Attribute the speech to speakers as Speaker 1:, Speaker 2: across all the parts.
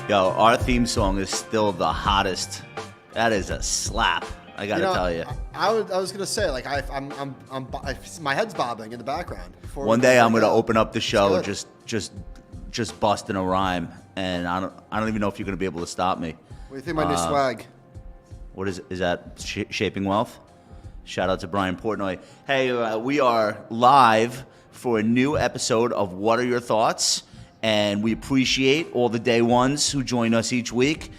Speaker 1: Yo, our theme song is still the hottest. That is a slap. I gotta tell you.
Speaker 2: I was gonna say, like, my head's bobbing in the background.
Speaker 1: One day I'm gonna open up the show just busting a rhyme, and I don't even know if you're gonna be able to stop me.
Speaker 2: What do you think of my new swag?
Speaker 1: What is that? Shaping Wealth? Shout out to Brian Portnoy. Hey, we are live for a new episode of What Are Your Thoughts? And we appreciate all the day ones who join us each week.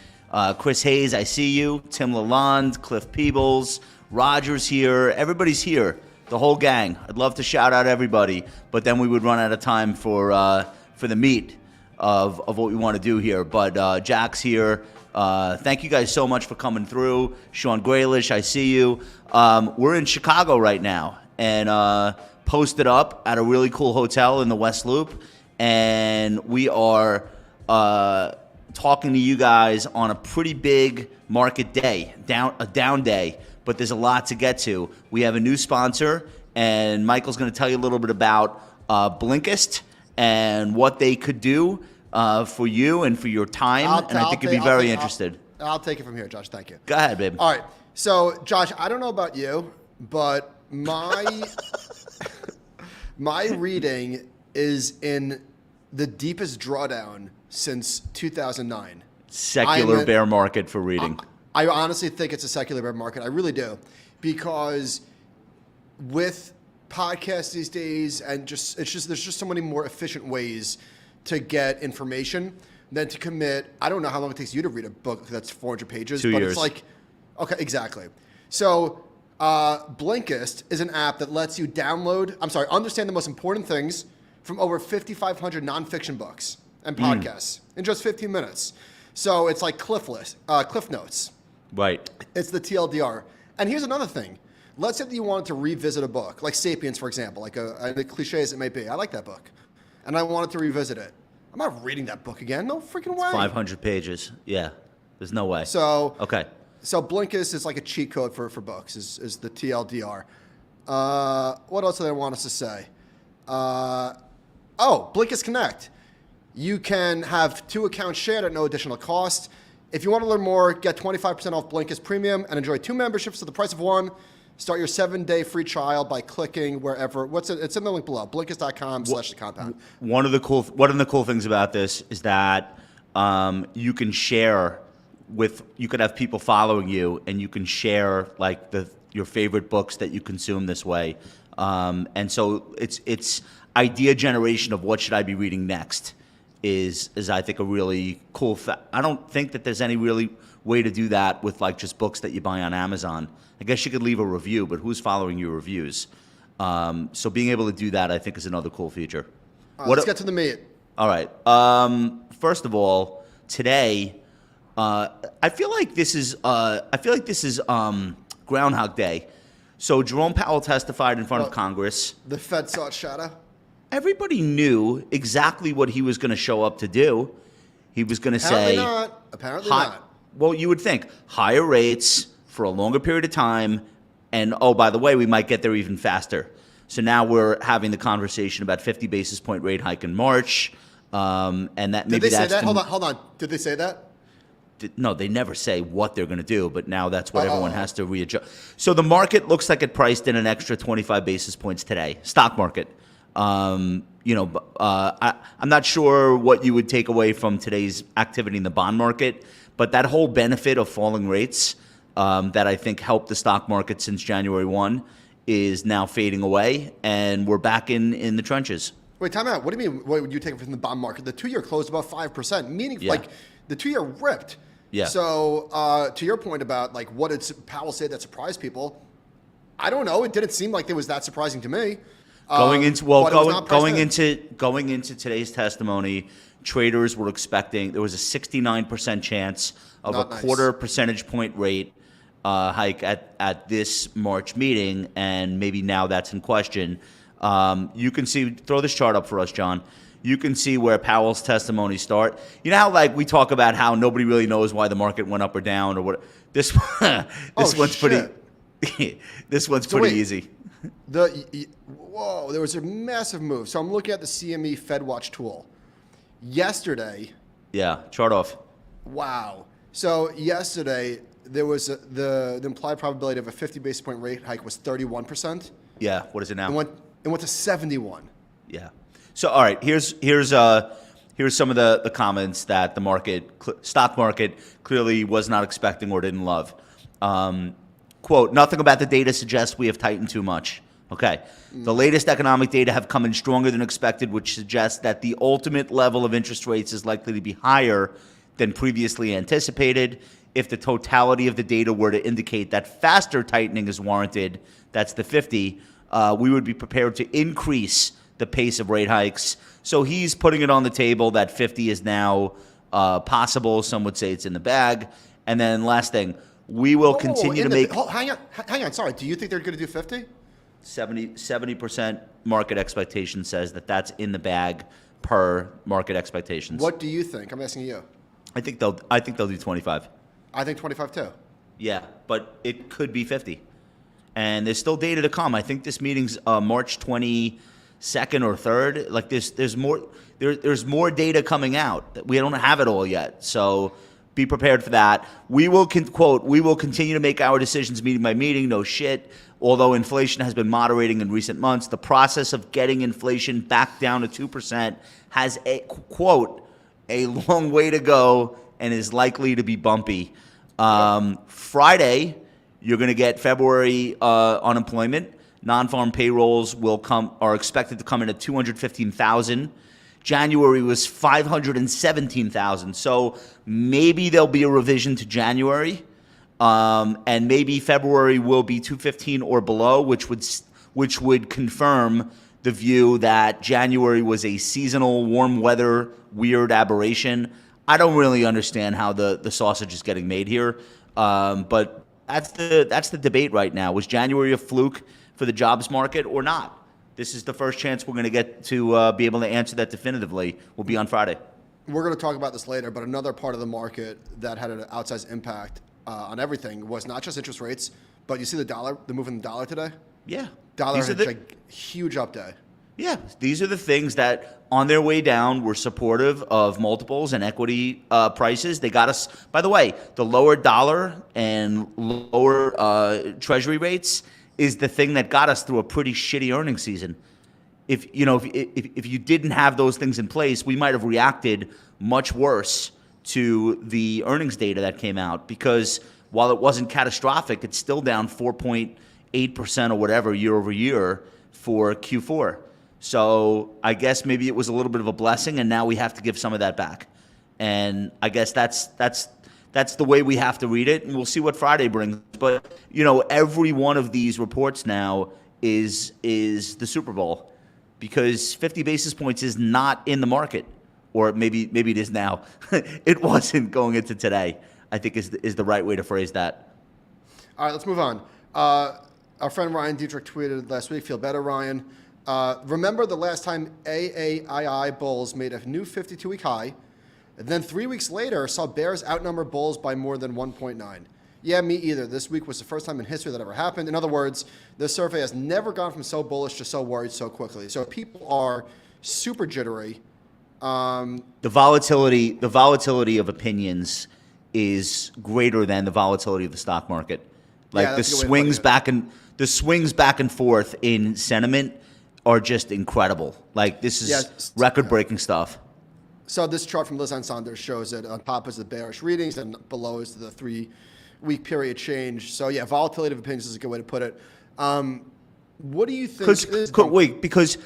Speaker 1: Chris Hayes, I see you. Tim Lalonde, Cliff Peebles, Roger's here. Everybody's here, the whole gang. I'd love to shout out everybody, but then we would run out of time for the meat of what we want to do here. But Jack's here. Thank you guys so much for coming through. Sean Graylish, I see you. We're in Chicago right now and posted up at a really cool hotel in the West Loop. And we are talking to you guys on a pretty big market day, a down day, but there's a lot to get to. We have a new sponsor, and Michael's going to tell you a little bit about Blinkist and what they could do for you and for your time, and I think you'd be very interested.
Speaker 2: I'll take it from here, Josh. Thank you.
Speaker 1: Go ahead, babe.
Speaker 2: All right. So, Josh, I don't know about you, but my reading is in the deepest drawdown since 2009.
Speaker 1: Secular bear market for reading.
Speaker 2: I honestly think it's a secular bear market. I really do. Because with podcasts these days and there's just so many more efficient ways to get information than to commit. I don't know how long it takes you to read a book that's 400 pages.
Speaker 1: 2 years.
Speaker 2: It's like, okay, exactly. So Blinkist is an app that lets you understand the most important things from over 5,500 nonfiction books and podcasts in just 15 minutes. So it's like Cliff Notes.
Speaker 1: Right.
Speaker 2: It's the TLDR. And here's another thing. Let's say that you wanted to revisit a book, like Sapiens, for example, like a cliche as it may be. I like that book. And I wanted to revisit it. I'm not reading that book again. No freaking way.
Speaker 1: 500 pages. Yeah. There's no way.
Speaker 2: So
Speaker 1: okay.
Speaker 2: So Blinkist is like a cheat code for books, is the TLDR. What else did I want us to say? Blinkist Connect. You can have 2 accounts shared at no additional cost. If you want to learn more, get 25% off Blinkist Premium and enjoy 2 memberships for the price of 1. Start your 7-day free trial by clicking wherever. It's in the link below, Blinkist.com/thecompound.
Speaker 1: One of the cool things about this is that you can share you could have people following you, and you can share like your favorite books that you consume this way. And so it's idea generation of what should I be reading next is I think a really cool I don't think that there's any really way to do that with like just books that you buy on Amazon. I guess you could leave a review, but who's following your reviews? So being able to do that, I think, is another cool feature.
Speaker 2: Let's get to the meat.
Speaker 1: All right. First of all, today, I feel like this is Groundhog Day. So Jerome Powell testified in front of Congress.
Speaker 2: The Fed saw its shadow.
Speaker 1: Everybody knew exactly what he was going to show up to do. He was going to say,
Speaker 2: Apparently not.
Speaker 1: Well, you would think higher rates for a longer period of time, and by the way, we might get there even faster. So now we're having the conversation about 50 basis point rate hike in March, and that maybe that's.
Speaker 2: Did they say that? Hold on. Did they say that?
Speaker 1: No, they never say what they're going to do, but now that's what everyone has to readjust. So the market looks like it priced in an extra 25 basis points today. Stock market. I'm not sure what you would take away from today's activity in the bond market, but that whole benefit of falling rates that I think helped the stock market since January 1 is now fading away, and we're back in the trenches.
Speaker 2: Wait, time out. What do you mean? What would you take from the bond market? The 2-year closed about 5%, meaning like the 2-year ripped.
Speaker 1: Yeah.
Speaker 2: So to your point about like what did Powell say that surprised people? I don't know. It didn't seem like it was that surprising to me. Going into
Speaker 1: today's testimony, traders were expecting there was a 69% chance of a quarter percentage point rate hike at this March meeting, and maybe now that's in question. You can see, throw this chart up for us, John. You can see where Powell's testimony start. You know how like we talk about how nobody really knows why the market went up or down or what. This one's pretty easy.
Speaker 2: There was a massive move. So I'm looking at the CME FedWatch tool. Yesterday.
Speaker 1: Yeah, chart off.
Speaker 2: Wow. So yesterday, there was the implied probability of a 50 basis point rate hike was 31%.
Speaker 1: Yeah. What is it now?
Speaker 2: It went to 71.
Speaker 1: Yeah. So all right, here's some of the comments that the stock market clearly was not expecting or didn't love. Quote, nothing about the data suggests we have tightened too much. Okay. The latest economic data have come in stronger than expected, which suggests that the ultimate level of interest rates is likely to be higher than previously anticipated. If the totality of the data were to indicate that faster tightening is warranted, that's the 50, we would be prepared to increase the pace of rate hikes. So he's putting it on the table that 50 is now possible. Some would say it's in the bag. And then last thing, we will continue to make...
Speaker 2: Hang on. Sorry. Do you think they're going to do 50?
Speaker 1: 70% market expectation says that that's in the bag per market expectations.
Speaker 2: What do you think? I'm asking you.
Speaker 1: I think they'll do 25.
Speaker 2: I think 25 too.
Speaker 1: Yeah, but it could be 50. And there's still data to come. I think this meeting's March 22nd or 3rd. Like there's more data coming out. We don't have it all yet. So be prepared for that. We will we will continue to make our decisions meeting by meeting. No shit. Although inflation has been moderating in recent months, the process of getting inflation back down to 2% has a long way to go and is likely to be bumpy. Friday, you're going to get February unemployment. Non-farm payrolls are expected to come in at 215,000. January was 517,000. So maybe there'll be a revision to January, and maybe February will be 215 or below, which would confirm the view that January was a seasonal warm weather weird aberration. I don't really understand how the sausage is getting made here, but that's the debate right now. Was January a fluke for the jobs market or not? This is the first chance we're going to get to be able to answer that definitively. Will be on Friday.
Speaker 2: We're going to talk about this later, but another part of the market that had an outsized impact on everything was not just interest rates, but you see the move in the dollar today?
Speaker 1: Yeah.
Speaker 2: Dollar had a huge up day.
Speaker 1: Yeah, these are the things that on their way down were supportive of multiples and equity prices. They got us, by the way, the lower dollar and lower treasury rates is the thing that got us through a pretty shitty earnings season. If you didn't have those things in place, we might have reacted much worse to the earnings data that came out, because while it wasn't catastrophic, it's still down 4.8% or whatever year over year for Q4. So I guess maybe it was a little bit of a blessing, and now we have to give some of that back. And I guess that's the way we have to read it, and we'll see what Friday brings. But every one of these reports now is the Super Bowl, because 50 basis points is not in the market, or maybe it is now. It wasn't going into today, I think is the right way to phrase that.
Speaker 2: All right, let's move on. Our friend Ryan Dietrich tweeted last week, "Feel better, Ryan. Remember the last time AAII bulls made a new 52-week high, and then 3 weeks later saw bears outnumber bulls by more than 1.9. Yeah, me either. This week was the first time in history that ever happened. In other words, this survey has never gone from so bullish to so worried so quickly. So people are super jittery.
Speaker 1: The volatility of opinions is greater than the volatility of the stock market. Like the swings back and forth in sentiment are just incredible. Like this is record-breaking stuff.
Speaker 2: So this chart from Liz Ann Saunders shows that on top is the bearish readings and below is the 3-week period change. So yeah, volatility of opinions is a good way to put it. What do you think?
Speaker 1: Because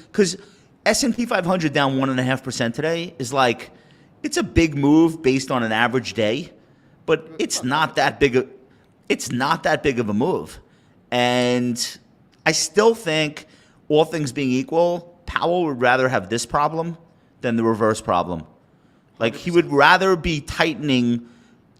Speaker 1: S&P 500 down 1.5% today is like, it's a big move based on an average day, but it's not that big of a move. And I still think, all things being equal, Powell would rather have this problem than the reverse problem. Like, he would rather be tightening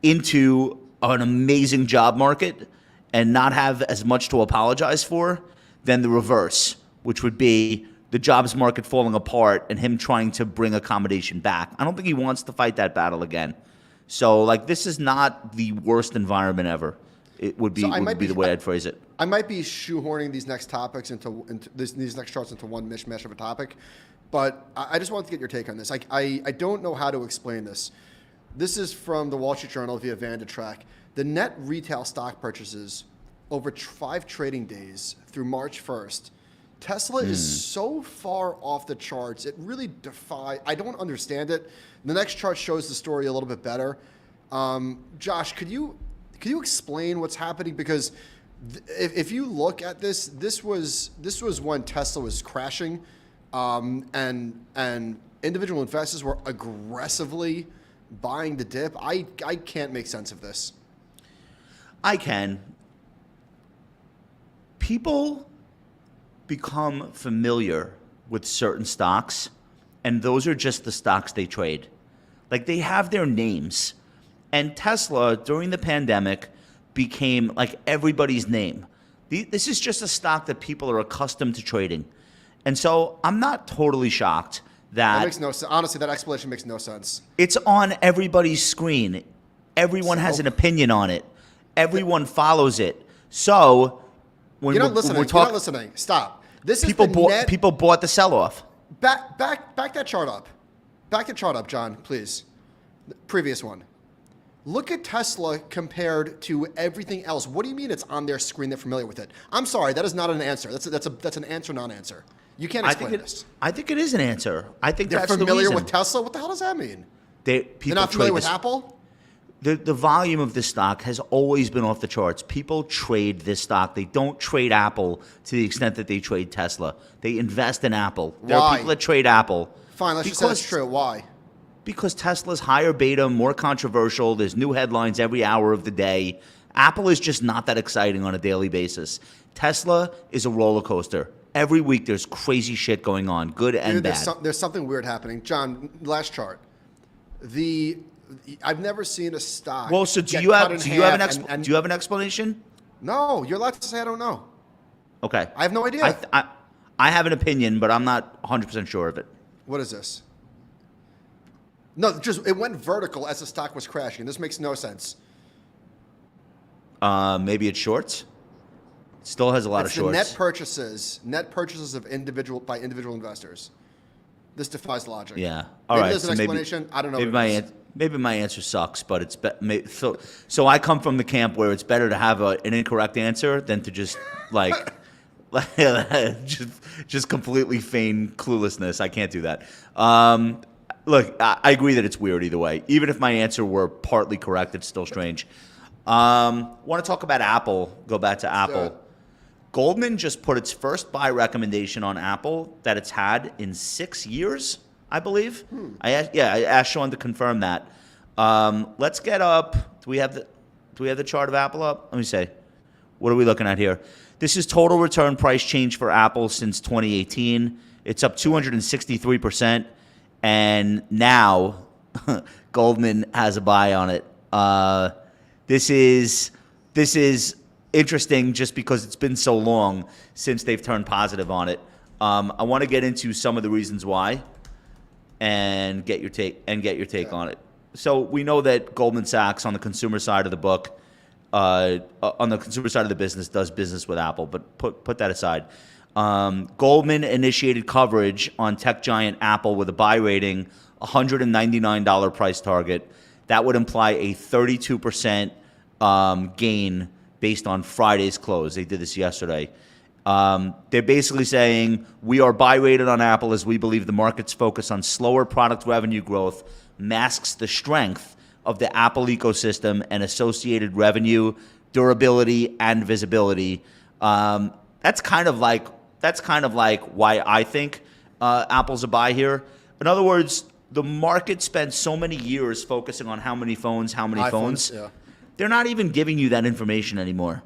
Speaker 1: into an amazing job market and not have as much to apologize for than the reverse, which would be the jobs market falling apart and him trying to bring accommodation back. I don't think he wants to fight that battle again. So, like, this is not the worst environment ever. It would be the way I'd phrase it.
Speaker 2: I might be shoehorning these next topics into these next charts into one mishmash of a topic, but I just wanted to get your take on this. I don't know how to explain this. This is from the Wall Street Journal via Vandertrack. The net retail stock purchases over 5 trading days through March 1st. Tesla is so far off the charts. It really I don't understand it. The next chart shows the story a little bit better. Josh, could you explain what's happening? Because if you look at this was when Tesla was crashing, and individual investors were aggressively buying the dip. I can't make sense of this.
Speaker 1: I can. People become familiar with certain stocks, and those are just the stocks they trade. Like, they have their names. And Tesla, during the pandemic, became like everybody's name. This is just a stock that people are accustomed to trading. And so I'm not totally shocked that
Speaker 2: makes no sense. Honestly, that explanation makes no sense.
Speaker 1: It's on everybody's screen. Everyone has an opinion on it. Everyone follows it. So when
Speaker 2: you're not listening. You're not listening. Stop. This is
Speaker 1: people bought the sell-off.
Speaker 2: Back that chart up. Back the chart up, John, please. The previous one. Look at Tesla compared to everything else. What do you mean it's on their screen? They're familiar with it. I'm sorry, that is not an answer. That's an answer, non-answer. You can't explain this.
Speaker 1: I think it is an answer. I think
Speaker 2: they're
Speaker 1: that's
Speaker 2: familiar
Speaker 1: the
Speaker 2: with Tesla. What the hell does that mean?
Speaker 1: They're
Speaker 2: not familiar with Apple.
Speaker 1: The volume of this stock has always been off the charts. People trade this stock. They don't trade Apple to the extent that they trade Tesla. They invest in Apple. There are people that trade Apple.
Speaker 2: Fine, let's just say that's true. Why?
Speaker 1: Because Tesla's higher beta, more controversial. There's new headlines every hour of the day. Apple is just not that exciting on a daily basis. Tesla is a roller coaster. Every week there's crazy shit going on, good and bad.
Speaker 2: There's something weird happening. John, last chart. I've never seen a stock.
Speaker 1: Well, so do you have an explanation?
Speaker 2: No, you're allowed to say I don't know.
Speaker 1: Okay.
Speaker 2: I have no idea.
Speaker 1: I have an opinion, but I'm not 100% sure of it.
Speaker 2: What is this? No, just it went vertical as the stock was crashing. This makes no sense.
Speaker 1: Maybe it's shorts. It still has a lot of shorts.
Speaker 2: Net purchases of individual investors. This defies logic.
Speaker 1: Yeah.
Speaker 2: All right. There's an explanation. I don't know.
Speaker 1: Maybe my answer sucks, but it's so I come from the camp where it's better to have an incorrect answer than to just just completely feign cluelessness. I can't do that. Look, I agree that it's weird either way. Even if my answer were partly correct, it's still strange. Want to talk about Apple? Go back to Apple.
Speaker 2: Sure.
Speaker 1: Goldman just put its first buy recommendation on Apple that it's had in 6 years, I believe. I asked Sean to confirm that. Let's get up. Do we have the chart of Apple up? Let me see. What are we looking at here? This is total return price change for Apple since 2018. It's up 263%. And now Goldman has a buy on it. This is interesting just because it's been so long since they've turned positive on it. I want to get into some of the reasons why and get your take on it. So we know that Goldman Sachs on the consumer side of the book, on the consumer side of the business, does business with Apple, but put that aside. Goldman initiated coverage on tech giant Apple with a buy rating, $199 price target. That would imply a 32% gain based on Friday's close. They did this yesterday. They're basically saying we are buy rated on Apple as we believe the market's focus on slower product revenue growth masks the strength of the Apple ecosystem and associated revenue, durability, and visibility. That's kind of like why I think Apple's a buy here. In other words, the market spent so many years focusing on how many phones.
Speaker 2: Yeah.
Speaker 1: They're not even giving you that information anymore.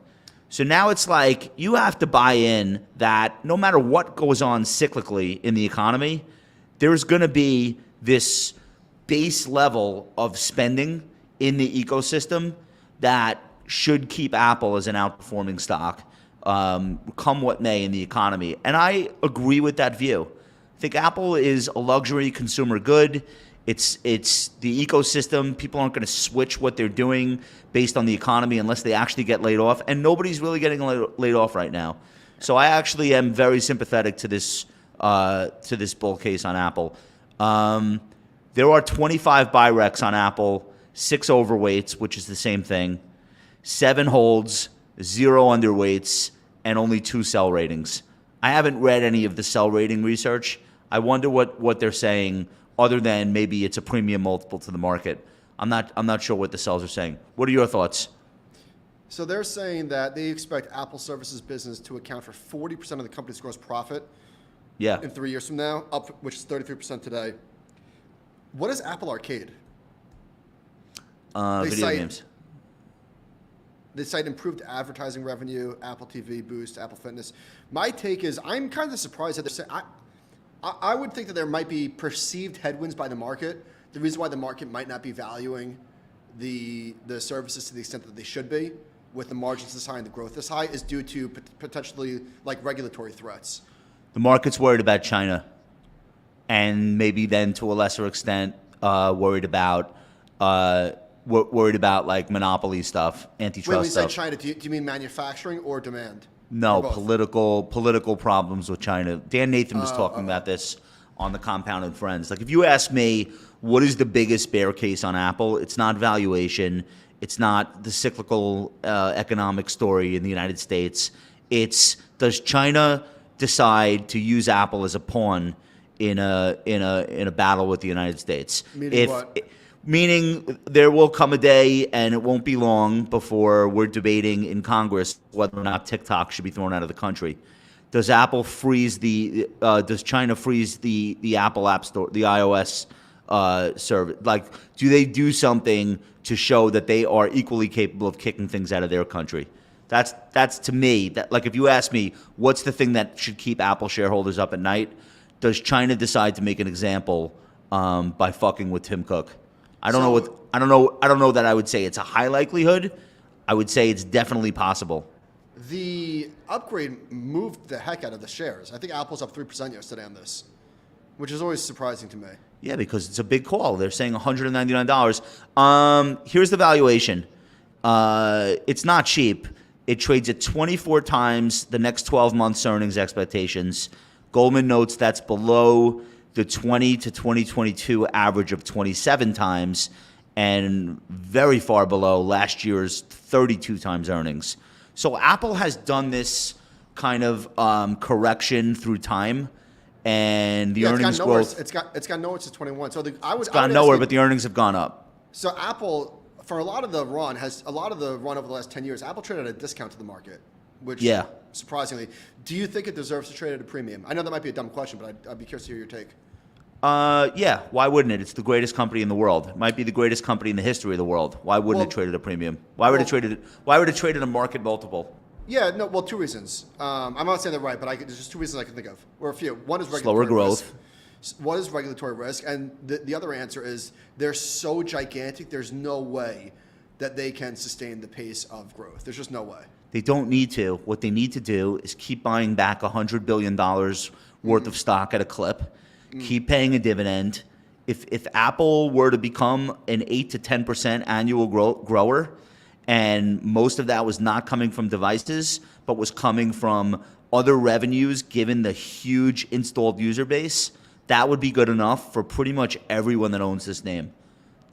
Speaker 1: So now it's like you have to buy in that no matter what goes on cyclically in the economy, there's going to be this base level of spending in the ecosystem that should keep Apple as an outperforming stock, come what may in the economy. And I agree with that view. I think Apple is a luxury consumer good. It's the ecosystem. People aren't going to switch what they're doing based on the economy unless they actually get laid off. And nobody's really getting laid off right now. So I actually am very sympathetic to this bull case on Apple. There are 25 buy recs on Apple 6 overweights, which is the same thing, 7 holds, 0 underweights, and only 2 sell ratings. I haven't read any of the sell rating research. I wonder what they're saying, other than maybe it's a premium multiple to the market. I'm not sure what the sells are saying. What are your thoughts?
Speaker 2: So they're saying that they expect Apple Services business to account for 40% of the company's gross profit in 3 years from now, which is 33% today. What is Apple Arcade?
Speaker 1: Video games.
Speaker 2: They cite improved advertising revenue, Apple TV boost, Apple Fitness. My take is I'm kind of surprised that they're saying I would think that there might be perceived headwinds by the market. The reason why the market might not be valuing the services to the extent that they should be, with the margins this high and the growth this high, is due to potentially like regulatory threats.
Speaker 1: The market's worried about China, and maybe then to a lesser extent worried about like monopoly stuff, antitrust
Speaker 2: when you
Speaker 1: stuff.
Speaker 2: say China, do you mean manufacturing or demand?
Speaker 1: No, political problems with China. Dan Nathan was talking about this on the Compound and Friends. Like, if you ask me, what is the biggest bear case on Apple? It's not valuation. It's not the cyclical economic story in the United States. It's, does China decide to use Apple as a pawn in a battle with the United States?
Speaker 2: Meaning what?
Speaker 1: Meaning there will come a day, and it won't be long, before we're debating in Congress whether or not TikTok should be thrown out of the country. Does Apple freeze does China freeze the Apple App Store, the iOS service? Like, do they do something to show that they are equally capable of kicking things out of their country? That's to me, that, like, if you ask me, what's the thing that should keep Apple shareholders up at night? Does China decide to make an example by fucking with Tim Cook? I don't know that I would say it's a high likelihood. I would say it's definitely possible.
Speaker 2: The upgrade moved the heck out of the shares. I think Apple's up 3% yesterday on this, which is always surprising to me.
Speaker 1: Yeah, because it's a big call. They're saying $199. Here's the valuation. It's not cheap. It trades at 24 times the next 12 months earnings expectations. Goldman notes that's below the 20 to 2022 average of 27 times, and very far below last year's 32 times earnings. So Apple has done this kind of correction through time, and the earnings growth.
Speaker 2: It's got nowhere to 21. So
Speaker 1: it's gone nowhere, but the earnings have gone up.
Speaker 2: So Apple, for a lot of the run over the last 10 years, Apple traded at a discount to the market, which surprisingly. Do you think it deserves to trade at a premium? I know that might be a dumb question, but I'd be curious to hear your take.
Speaker 1: Yeah, why wouldn't it? It's the greatest company in the world. It might be the greatest company in the history of the world. Why wouldn't it trade at a premium? Why would it trade at a market multiple?
Speaker 2: Yeah, no, well, 2 reasons. I'm not saying they're right, but there's just 2 reasons I can think of, or a few. One is regulatory
Speaker 1: slower growth.
Speaker 2: One is regulatory risk, and the other answer is they're so gigantic, there's no way that they can sustain the pace of growth. There's just no way.
Speaker 1: They don't need to. What they need to do is keep buying back $100 billion worth of stock at a clip, keep paying a dividend. If Apple were to become an 8 to 10% annual grower, and most of that was not coming from devices, but was coming from other revenues, given the huge installed user base, that would be good enough for pretty much everyone that owns this name.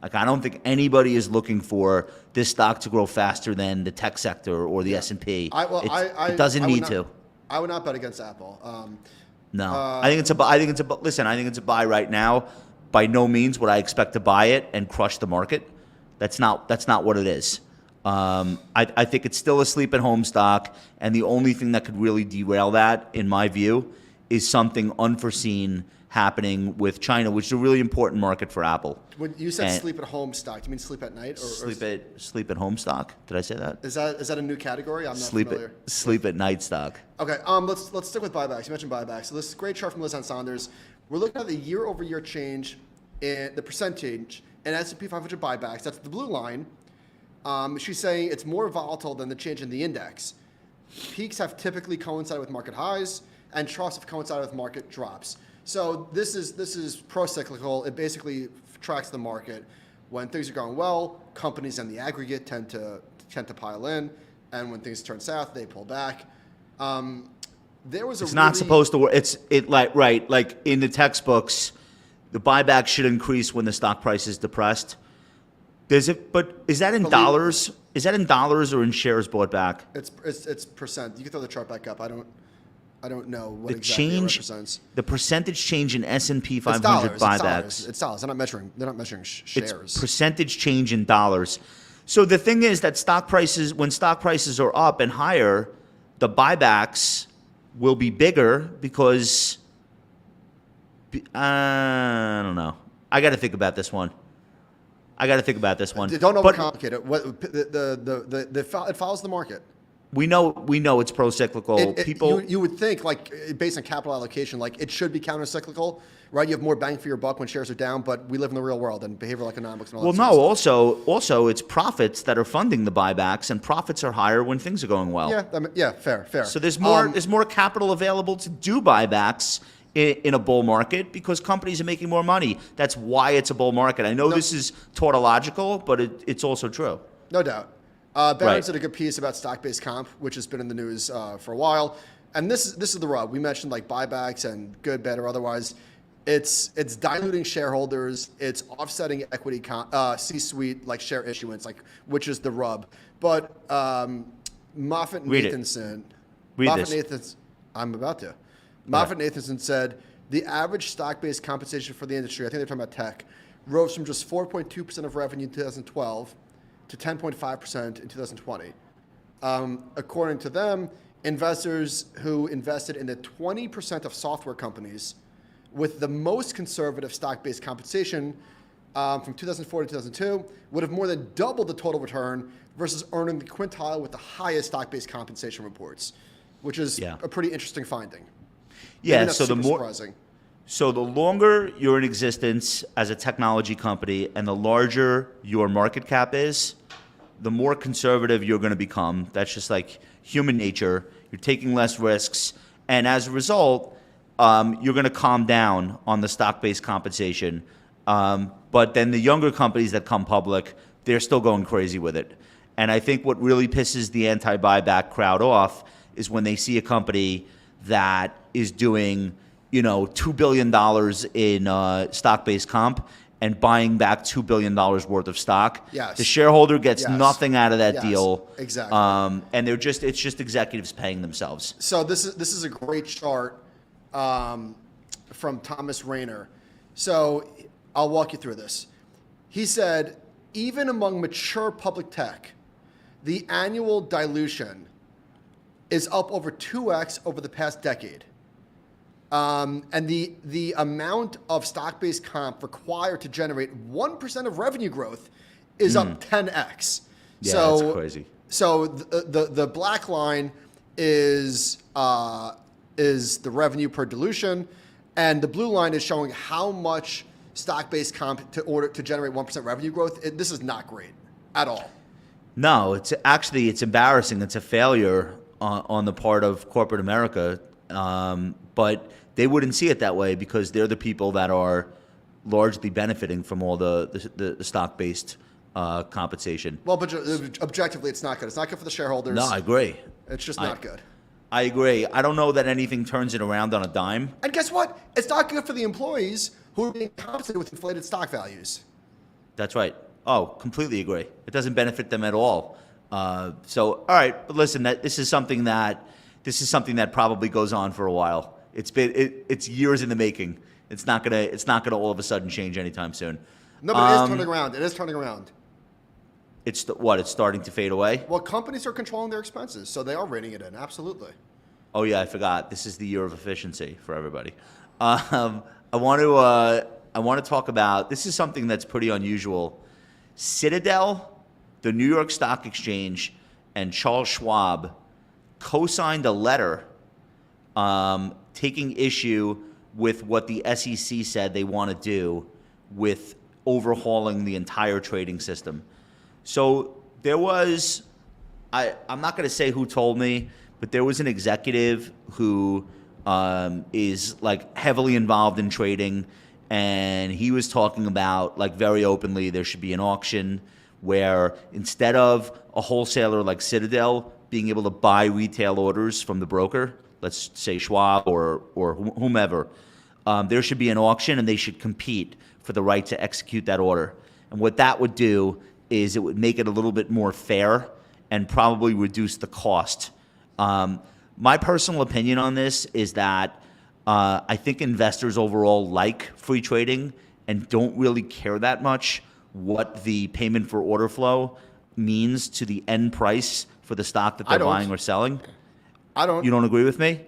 Speaker 1: Like, I don't think anybody is looking for this stock to grow faster than the tech sector or the S&P. It doesn't need to.
Speaker 2: I would not bet against Apple.
Speaker 1: No, I think it's a buy right now. By no means would I expect to buy it and crush the market. That's not what it is. I think it's still a sleep at home stock, and the only thing that could really derail that, in my view, is something unforeseen happening with China, which is a really important market for Apple.
Speaker 2: When you said sleep at home stock, do you mean sleep at night?
Speaker 1: Sleep at home stock? Did I say that?
Speaker 2: Is that a new category? I'm not familiar.
Speaker 1: Sleep at night stock.
Speaker 2: Okay, let's stick with buybacks. You mentioned buybacks. So this is a great chart from Liz Saunders. We're looking at the year-over-year change in the percentage in S&P 500 buybacks. That's the blue line. She's saying it's more volatile than the change in the index. Peaks have typically coincided with market highs, and troughs have coincided with market drops. So this is pro-cyclical. It basically tracks the market. When things are going well, companies in the aggregate tend to pile in, and when things turn south, they pull back.
Speaker 1: It's not supposed to work. Like in the textbooks, the buyback should increase when the stock price is depressed. But is that in dollars? Is that in dollars or in shares bought back?
Speaker 2: It's percent. You can throw the chart back up. I don't know what
Speaker 1: The
Speaker 2: exactly it
Speaker 1: change,
Speaker 2: represents.
Speaker 1: the percentage change in S&P 500
Speaker 2: It's dollars.
Speaker 1: buybacks.
Speaker 2: It's dollars. They're not measuring shares.
Speaker 1: It's percentage change in dollars. So the thing is that when stock prices are up and higher, the buybacks will be bigger because I don't know. I got to think about this one. Don't
Speaker 2: overcomplicate it. It follows the market.
Speaker 1: We know it's pro-cyclical.
Speaker 2: You would think, like, based on capital allocation, like it should be counter-cyclical, right? You have more bang for your buck when shares are down, but we live in the real world and behavioral economics and all that
Speaker 1: Well,
Speaker 2: sort
Speaker 1: no,
Speaker 2: of stuff.
Speaker 1: also it's profits that are funding the buybacks, and profits are higher when things are going well.
Speaker 2: Yeah, fair.
Speaker 1: So there's more capital available to do buybacks in a bull market because companies are making more money. That's why it's a bull market. I know this is tautological, but it's also true.
Speaker 2: No doubt. Barron's did a good piece about stock-based comp, which has been in the news for a while. And this is the rub. We mentioned like buybacks and good, bad, or otherwise. It's diluting shareholders. It's offsetting equity C-suite like share issuance, like which is the rub. But Moffett-Nathanson. I'm about to. Moffett-Nathanson said the average stock-based compensation for the industry, I think they're talking about tech, rose from just 4.2% of revenue in 2012 to 10.5% in 2020. According to them, investors who invested in the 20% of software companies with the most conservative stock-based compensation from 2004 to 2002 would have more than doubled the total return versus earning the quintile with the highest stock-based compensation reports, which is a pretty interesting finding.
Speaker 1: Yeah,
Speaker 2: so
Speaker 1: the longer you're in existence as a technology company and the larger your market cap is, the more conservative you're going to become. That's just like human nature. You're taking less risks. And as a result, you're going to calm down on the stock-based compensation. But then the younger companies that come public, they're still going crazy with it. And I think what really pisses the anti-buyback crowd off is when they see a company that is doing, $2 billion in stock-based comp and buying back $2 billion worth of stock.
Speaker 2: Yes.
Speaker 1: The shareholder gets nothing out of that deal.
Speaker 2: Exactly.
Speaker 1: And it's just executives paying themselves.
Speaker 2: So this is a great chart from Thomas Rayner. So I'll walk you through this. He said, even among mature public tech, the annual dilution is up over 2x over the past decade. And the amount of stock-based comp required to generate 1% of revenue growth is up 10x.
Speaker 1: Yeah, that's crazy.
Speaker 2: So the black line is the revenue per dilution, and the blue line is showing how much stock-based comp to generate 1% revenue growth. This is not great at all.
Speaker 1: No, it's embarrassing. It's a failure on the part of corporate America. But they wouldn't see it that way because they're the people that are largely benefiting from all the stock-based compensation.
Speaker 2: Well, but objectively, it's not good. It's not good for the shareholders.
Speaker 1: No, I agree.
Speaker 2: It's just not good.
Speaker 1: I agree. I don't know that anything turns it around on a dime.
Speaker 2: And guess what? It's not good for the employees who are being compensated with inflated stock values.
Speaker 1: That's right. Oh, completely agree. It doesn't benefit them at all. All right, but listen, this is something that probably goes on for a while. It's years in the making. It's not gonna all of a sudden change anytime soon.
Speaker 2: No, but it is turning around. It is turning around.
Speaker 1: It's starting to fade away?
Speaker 2: Well, companies are controlling their expenses, so they are reining it in. Absolutely.
Speaker 1: Oh yeah, I forgot. This is the year of efficiency for everybody. I want to talk about, this is something that's pretty unusual. Citadel, the New York Stock Exchange, and Charles Schwab co-signed a letter taking issue with what the SEC said they want to do with overhauling the entire trading system. So there was, I'm not going to say who told me, but there was an executive who is like heavily involved in trading, and he was talking about, like, very openly, there should be an auction where instead of a wholesaler like Citadel being able to buy retail orders from the broker, let's say Schwab or whomever, there should be an auction and they should compete for the right to execute that order. And what that would do is it would make it a little bit more fair and probably reduce the cost. My personal opinion on this is that I think investors overall like free trading and don't really care that much what the payment for order flow means to the end price for the stock that they're buying or selling.
Speaker 2: I don't.
Speaker 1: You don't agree with me?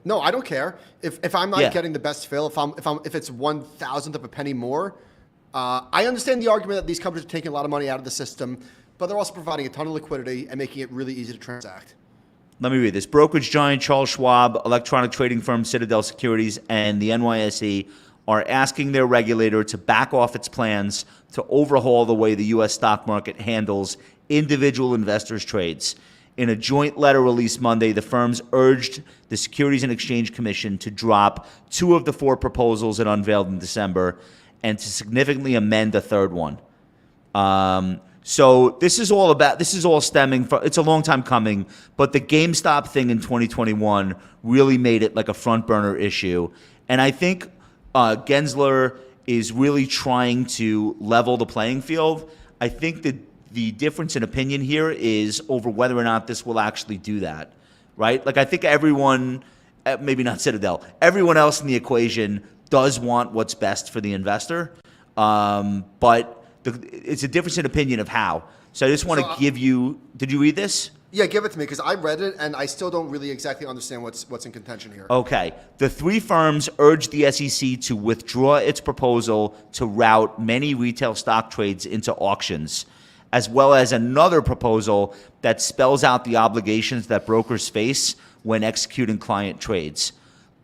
Speaker 2: No, I don't care. If I'm not
Speaker 1: Yeah.
Speaker 2: getting the best fill, if it's 1,000th of a penny more, I understand the argument that these companies are taking a lot of money out of the system, but they're also providing a ton of liquidity and making it really easy to transact.
Speaker 1: Let me read this. Brokerage giant Charles Schwab, electronic trading firm Citadel Securities, and the NYSE are asking their regulator to back off its plans to overhaul the way the U.S. stock market handles individual investors' trades. In a joint letter released Monday, the firms urged the Securities and Exchange Commission to drop 2 of the 4 proposals it unveiled in December and to significantly amend the third one. So this is all stemming from, it's a long time coming, but the GameStop thing in 2021 really made it like a front burner issue. And I think Gensler is really trying to level the playing field. I think that the difference in opinion here is over whether or not this will actually do that, right? Like I think everyone, maybe not Citadel, everyone else in the equation does want what's best for the investor, but it's a difference in opinion of how. So I just want to give you, did you read this?
Speaker 2: Yeah, give it to me because I read it and I still don't really exactly understand what's in contention here.
Speaker 1: Okay. The 3 firms urged the SEC to withdraw its proposal to route many retail stock trades into auctions, as well as another proposal that spells out the obligations that brokers face when executing client trades.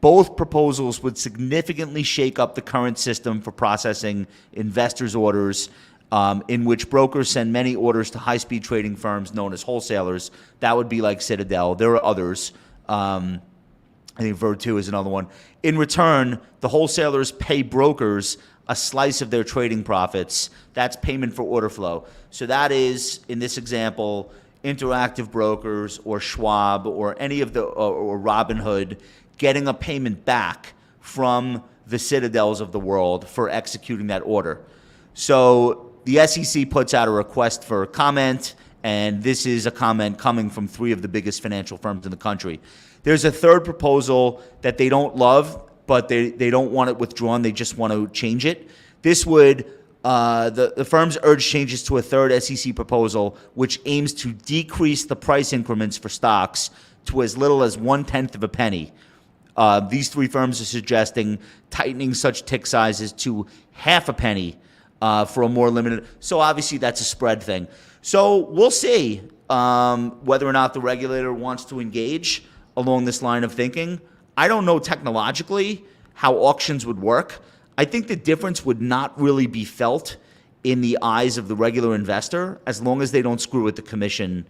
Speaker 1: Both proposals would significantly shake up the current system for processing investors' orders, in which brokers send many orders to high-speed trading firms known as wholesalers. That would be like Citadel. There are others. I think Virtu is another one. In return, the wholesalers pay brokers a slice of their trading profits. That's payment for order flow. So that is, in this example, Interactive Brokers or Schwab or any of the or Robinhood getting a payment back from the Citadels of the world for executing that order. So the SEC puts out a request for comment, and this is a comment coming from 3 of the biggest financial firms in the country. There's a third proposal that they don't love, but they don't want it withdrawn. They just want to change it. This would, the firms urge changes to a third SEC proposal, which aims to decrease the price increments for stocks to as little as 1/10 of a penny. These 3 firms are suggesting tightening such tick sizes to half a penny for a more limited. So obviously that's a spread thing. So we'll see whether or not the regulator wants to engage along this line of thinking. I don't know technologically how auctions would work. I think the difference would not really be felt in the eyes of the regular investor as long as they don't screw with the commission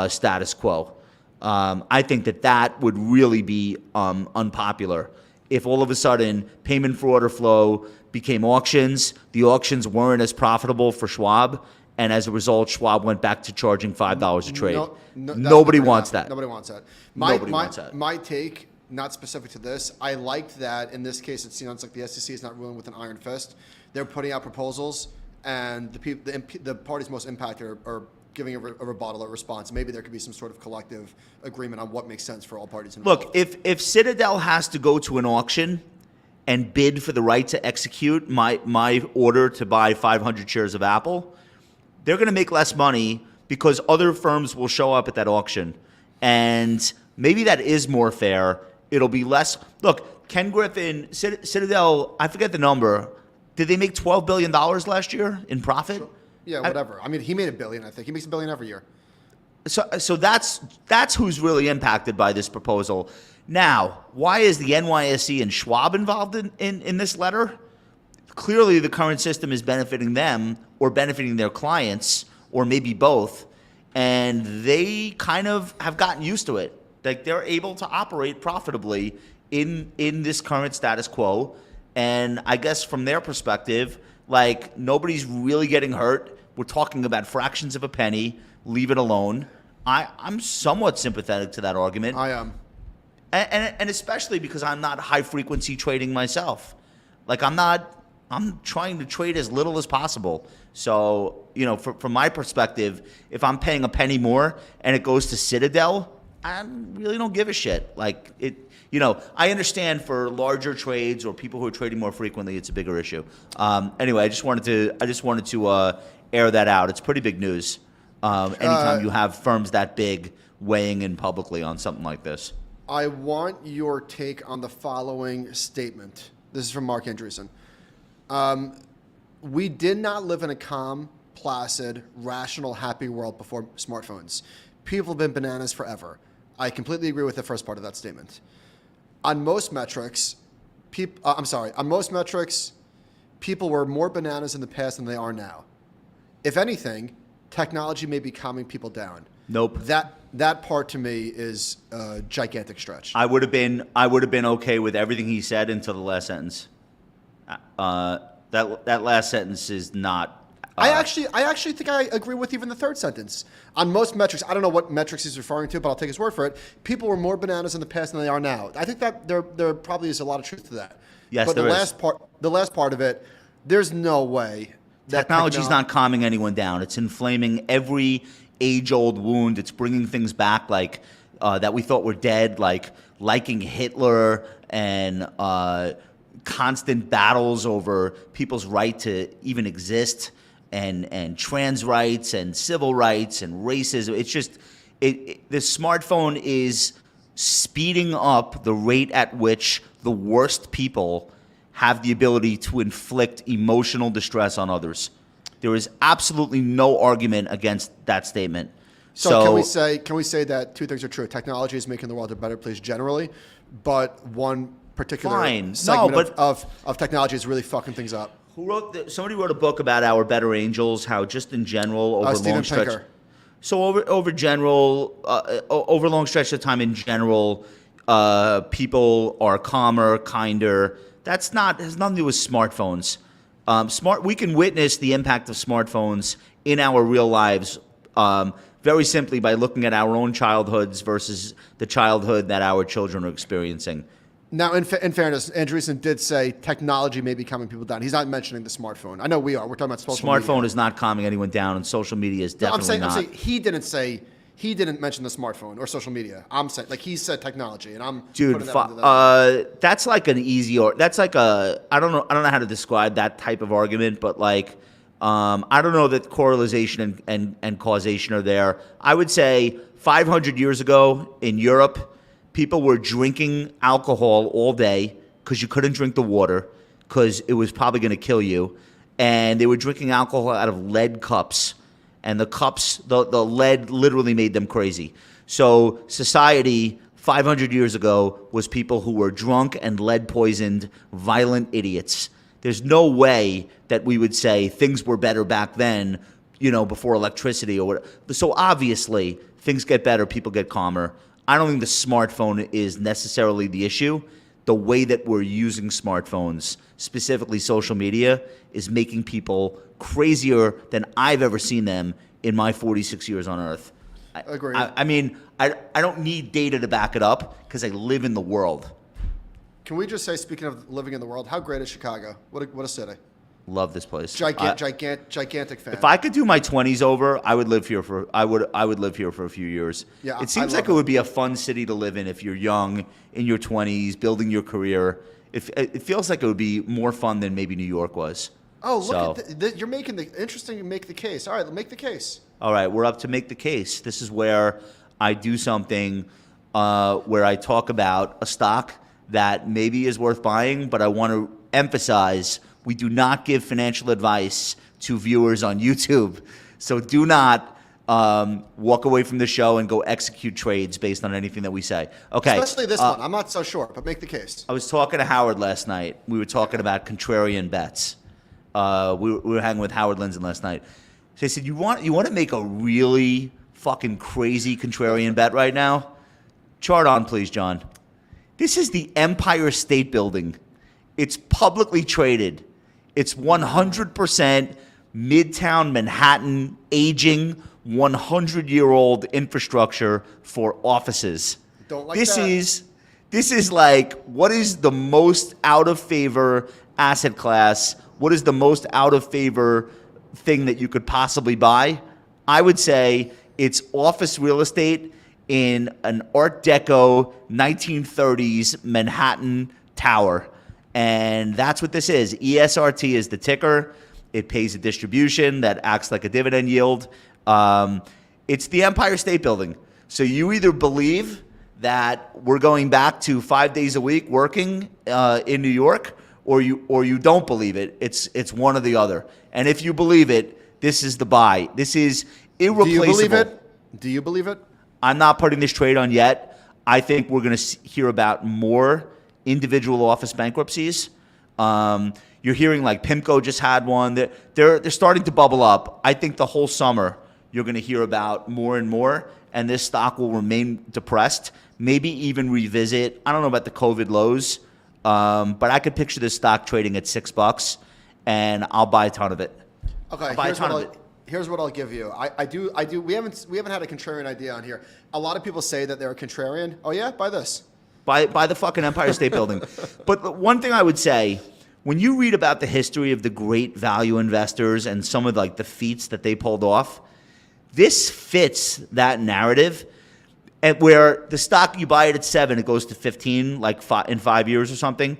Speaker 1: status quo. I think that would really be unpopular. If all of a sudden payment for order flow became auctions, the auctions weren't as profitable for Schwab, and as a result, Schwab went back to charging $5 a trade. Nobody wants that.
Speaker 2: Nobody wants that.
Speaker 1: Nobody wants that.
Speaker 2: My take, not specific to this, I liked that in this case it sounds like the SEC is not ruling with an iron fist. They're putting out proposals, and the parties most impacted are giving a rebuttal or response. Maybe there could be some sort of collective agreement on what makes sense for all parties involved.
Speaker 1: Look, if Citadel has to go to an auction and bid for the right to execute my order to buy 500 shares of Apple, they're going to make less money because other firms will show up at that auction. And maybe that is more fair. It'll be less. Look, Ken Griffin, Citadel, I forget the number. Did they make $12 billion last year in profit?
Speaker 2: Yeah, whatever. I mean, he made $1 billion, I think. He makes $1 billion every year.
Speaker 1: So that's who's really impacted by this proposal. Now, why is the NYSE and Schwab involved in this letter? Clearly, the current system is benefiting them or benefiting their clients, or maybe both, and they kind of have gotten used to it. Like, they're able to operate profitably in this current status quo, and I guess from their perspective, like, nobody's really getting hurt. We're talking about fractions of a penny. Leave it alone. I'm somewhat sympathetic to that argument.
Speaker 2: I am.
Speaker 1: And especially because I'm not high frequency trading myself. Like, I'm not I'm trying to trade as little as possible. So, from my perspective, if I'm paying a penny more and it goes to Citadel, I really don't give a shit. Like I understand for larger trades or people who are trading more frequently, it's a bigger issue. Anyway, I just wanted to air that out. It's pretty big news. Anytime you have firms that big weighing in publicly on something like this.
Speaker 2: I want your take on the following statement. This is from Mark Andreessen. We did not live in a calm, placid, rational, happy world before smartphones. People have been bananas forever. I completely agree with the first part of that statement. On most metrics, people were more bananas in the past than they are now. If anything, technology may be calming people down.
Speaker 1: Nope.
Speaker 2: That part to me is a gigantic stretch.
Speaker 1: I would have been okay with everything he said until the last sentence. That last sentence is not.
Speaker 2: I actually think I agree with even the third sentence. On most metrics, I don't know what metrics he's referring to, but I'll take his word for it. People were more bananas in the past than they are now. I think that there probably is a lot of truth to that.
Speaker 1: Yes,
Speaker 2: but
Speaker 1: there is.
Speaker 2: The last part of it, there's no way that
Speaker 1: Technology's not calming anyone down. It's inflaming every age-old wound. It's bringing things back like that we thought were dead, like liking Hitler and constant battles over people's right to even exist. And trans rights and civil rights and racism. It's just the smartphone is speeding up the rate at which the worst people have the ability to inflict emotional distress on others. There is absolutely no argument against that statement.
Speaker 2: So can we say that two things are true? Technology is making the world a better place generally, but one particular segment of technology is really fucking things up.
Speaker 1: Somebody wrote a book about our better angels, how just in general over long stretch.
Speaker 2: Pinker.
Speaker 1: So over long stretch of time in general, people are calmer, kinder. Has nothing to do with smartphones. We can witness the impact of smartphones in our real lives very simply by looking at our own childhoods versus the childhood that our children are experiencing.
Speaker 2: Now, in fairness, Andreessen did say technology may be calming people down. He's not mentioning the smartphone. I know we are. We're talking about social media.
Speaker 1: Smartphone is not calming anyone down, and social media is definitely not.
Speaker 2: I'm saying he didn't mention the smartphone or social media. I'm saying he said technology, and I'm
Speaker 1: dude. That's like an easy that's like a I don't know how to describe that type of argument, but like I don't know that correlation and causation are there. I would say 500 years ago in Europe, people were drinking alcohol all day because you couldn't drink the water because it was probably going to kill you. And they were drinking alcohol out of lead cups. And the cups, the lead literally made them crazy. So society 500 years ago was people who were drunk and lead poisoned, violent idiots. There's no way that we would say things were better back then, before electricity or whatever. So obviously things get better, people get calmer. I don't think the smartphone is necessarily the issue. The way that we're using smartphones, specifically social media, is making people crazier than I've ever seen them in my 46 years on Earth.
Speaker 2: Agreed.
Speaker 1: I mean, I don't need data to back it up because I live in the world.
Speaker 2: Can we just say, speaking of living in the world, how great is Chicago? What a city.
Speaker 1: Love this place.
Speaker 2: Gigantic fan.
Speaker 1: If I could do my 20s over, I would live here for a few years.
Speaker 2: Yeah,
Speaker 1: it seems like it would be a fun city to live in if you're young, in your 20s, building your career. It feels like it would be more fun than maybe New York was.
Speaker 2: Oh, look at you're making the interesting to make the case. All right, make the case.
Speaker 1: All right, we're up to make the case. This is where I do something where I talk about a stock that maybe is worth buying, but I want to emphasize we do not give financial advice to viewers on YouTube. So do not walk away from the show and go execute trades based on anything that we say. Okay.
Speaker 2: Especially this one. I'm not so sure, but make the case.
Speaker 1: I was talking to Howard last night. We were talking about contrarian bets. We were hanging with Howard Lindzen last night. So I said, you want to make a really fucking crazy contrarian bet right now? Chart on, please, John. This is the Empire State Building. It's publicly traded. It's 100% Midtown Manhattan, aging, 100-year-old infrastructure for offices.
Speaker 2: Don't like that.
Speaker 1: This is like, what is the most out of favor asset class what is the most out of favor thing that you could possibly buy? I would say it's office real estate in an Art Deco 1930s Manhattan tower. And that's what this is. ESRT is the ticker. It pays a distribution that acts like a dividend yield. It's the Empire State Building. So you either believe that we're going back to 5 days a week working in New York, or you don't believe it. It's one or the other. And if you believe it, this is the buy. This is irreplaceable.
Speaker 2: Do you believe it? Do you believe it?
Speaker 1: I'm not putting this trade on yet. I think we're going to hear about more individual office bankruptcies. You're hearing like PIMCO just had one. They're starting to bubble up. I think the whole summer you're going to hear about more and more, and this stock will remain depressed, maybe even revisit. I don't know about the COVID lows, but I could picture this stock trading at $6, and I'll buy a ton of it.
Speaker 2: Okay, here's what I'll give you. I do. We haven't had a contrarian idea on here. A lot of people say that they're a contrarian. Oh yeah, buy this.
Speaker 1: Buy the fucking Empire State Building. But one thing I would say, when you read about the history of the great value investors and some of like the feats that they pulled off, this fits that narrative. And where the stock, you buy it at 7, it goes to 15 like in 5 years or something,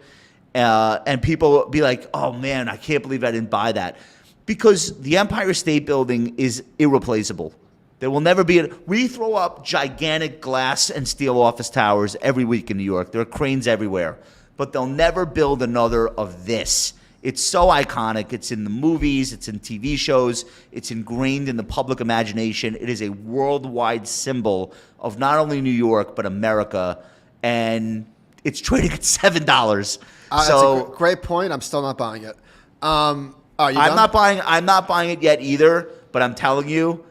Speaker 1: and people be like, "Oh man, I can't believe I didn't buy that," because the Empire State Building is irreplaceable. There will never be we throw up gigantic glass and steel office towers every week in New York. There are cranes everywhere, but they'll never build another of this. It's so iconic. It's in the movies. It's in TV shows. It's ingrained in the public imagination. It is a worldwide symbol of not only New York, but America. And it's trading at $7.
Speaker 2: That's a great point. I'm still not buying it. I'm
Speaker 1: not buying it yet either, but I'm telling you,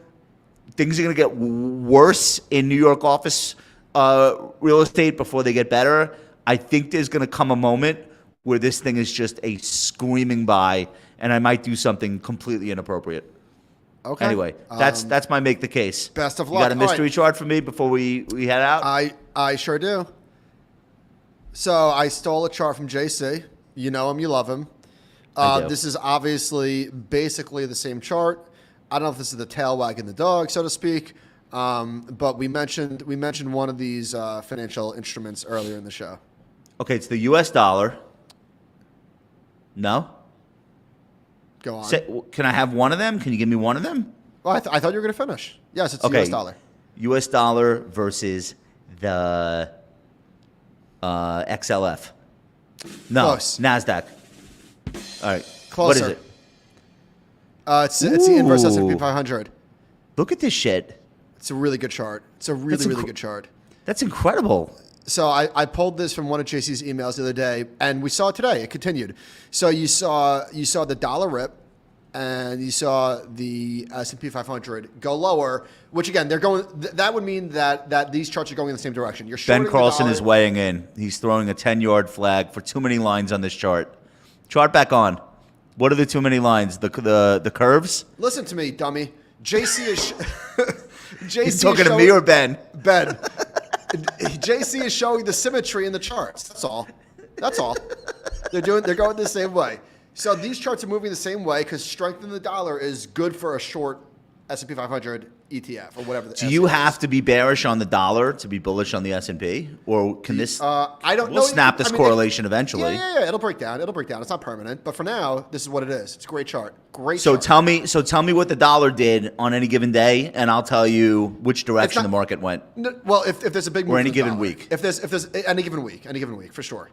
Speaker 1: things are going to get worse in New York office real estate before they get better. I think there's going to come a moment where this thing is just a screaming buy, and I might do something completely inappropriate.
Speaker 2: Okay.
Speaker 1: Anyway, that's my make the case.
Speaker 2: Best of luck.
Speaker 1: You got a mystery chart for me before we head out?
Speaker 2: I sure do. So I stole a chart from JC. You know him, you love him. This is obviously basically the same chart. I don't know if this is the tail wagging the dog, so to speak, but we mentioned one of these financial instruments earlier in the show.
Speaker 1: Okay, it's the U.S. dollar. No?
Speaker 2: Go on.
Speaker 1: Can I have one of them? Can you give me one of them?
Speaker 2: Well, I thought you were going to finish. Yes, it's the U.S. dollar.
Speaker 1: U.S. dollar versus the XLF. No,
Speaker 2: Close.
Speaker 1: NASDAQ. All right.
Speaker 2: Closer.
Speaker 1: What is it?
Speaker 2: It's the inverse S&P 500.
Speaker 1: Look at this shit.
Speaker 2: It's a really good chart. It's a really good chart.
Speaker 1: That's incredible.
Speaker 2: So I pulled this from one of JC's emails the other day, and we saw it today. It continued. So you saw the dollar rip, and you saw the S&P 500 go lower. Which again, they're going. That would mean that these charts are going in the same direction. You're
Speaker 1: Ben Carlson is weighing in. He's throwing a 10-yard flag for too many lines on this chart. Chart back on. What are the too many lines? The curves?
Speaker 2: Listen to me, dummy. JC is. JC
Speaker 1: He's talking to me or Ben?
Speaker 2: Ben. JC is showing the symmetry in the charts. That's all. They're going the same way. So these charts are moving the same way because strength in the dollar is good for a short S&P 500 ETF or whatever.
Speaker 1: Do you have to be bearish on the dollar to be bullish on the S&P, or can this?
Speaker 2: I don't know.
Speaker 1: We'll snap this correlation eventually.
Speaker 2: Yeah. It'll break down. It's not permanent, but for now, this is what it is. It's a great chart.
Speaker 1: So tell me what the dollar did on any given day, and I'll tell you which direction the market went.
Speaker 2: Well, if there's a big move
Speaker 1: or any given week.
Speaker 2: If there's any given week for sure.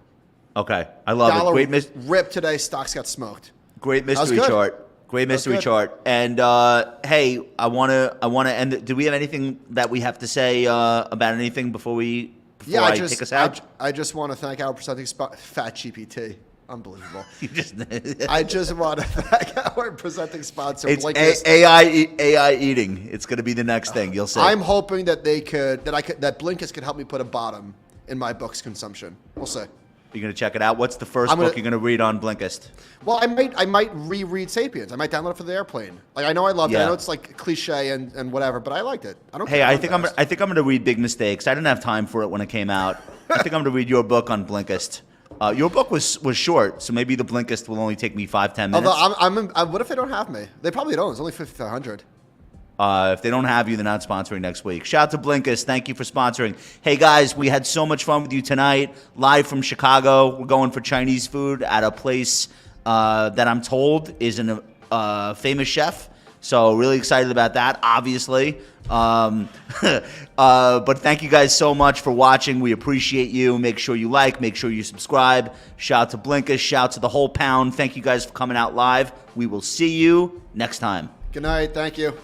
Speaker 1: Okay, I love
Speaker 2: dollar
Speaker 1: it. Great
Speaker 2: rip today. Stocks got smoked.
Speaker 1: Great mystery chart. Great mystery chart. And hey, I wanna end. Do we have anything that we have to say about anything before I take us out?
Speaker 2: I just want to thank our presenting Fat GPT. Unbelievable.
Speaker 1: I
Speaker 2: just want to thank our presenting sponsor.
Speaker 1: It's AI eating. It's going to be the next thing. You'll see.
Speaker 2: I'm hoping that that Blinkist could help me put a bottom in my book's consumption. We'll see.
Speaker 1: You're going to check it out? What's the first book you're going to read on Blinkist?
Speaker 2: Well, I might reread *Sapiens*. I might download it for the airplane. Like I know I loved it. I know it's like cliche and whatever, but I liked it. I don't.
Speaker 1: Hey, I think I'm going to read *Big Mistakes*. I didn't have time for it when it came out. I think I'm going to read your book on Blinkist. Your book was short, so maybe the Blinkist will only take me 5-10 minutes.
Speaker 2: Although what if they don't have me? They probably don't. It's only 5,500.
Speaker 1: If they don't have you, they're not sponsoring next week. Shout out to Blinkist. Thank you for sponsoring. Hey, guys, we had so much fun with you tonight. Live from Chicago. We're going for Chinese food at a place that I'm told is a famous chef. So really excited about that, obviously. But thank you guys so much for watching. We appreciate you. Make sure you like. Make sure you subscribe. Shout out to Blinkist. Shout out to the whole pound. Thank you guys for coming out live. We will see you next time.
Speaker 2: Good night. Thank you.